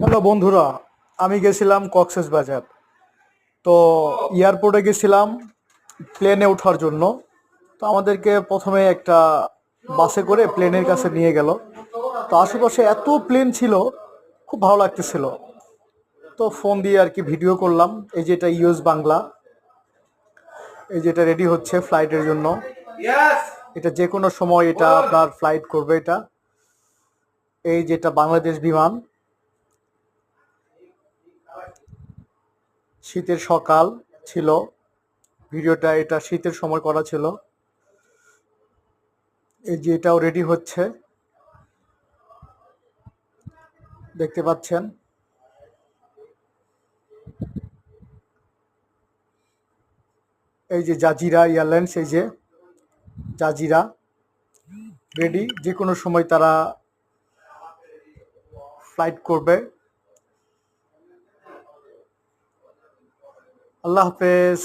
Hello বন্ধুরা, আমি গেছিলাম কক্সবাজার। তো এয়ারপোর্টে গেছিলাম প্লেনে ওঠার জন্য। তো আমাদেরকে প্রথমে একটা বাসে করে প্লেনের কাছে নিয়ে গেল। তো আশেপাশে এত প্লেন ছিল, খুব ভালো লাগতেছিল। তো ফোন দিয়ে আর কি ভিডিও করলাম। এই যে এটা ইউএস বাংলা, এই যে এটা রেডি হচ্ছে ফ্লাইটের জন্য। এটা যে কোনো সময় এটা আপনার ফ্লাইট করবে এটা। এই যেটা বাংলাদেশ বিমান। শীতের সকাল ছিল, ভিডিওটা এটা শীতের সময় করা ছিল। এই যে এটাও রেডি হচ্ছে, দেখতে পাচ্ছেন। এই যে জাজিরা এয়ারলাইন্স, এই যে জাজিরা রেডি, যে কোনো সময় তারা ফ্লাইট করবে। আল্লাহ হাফেজ।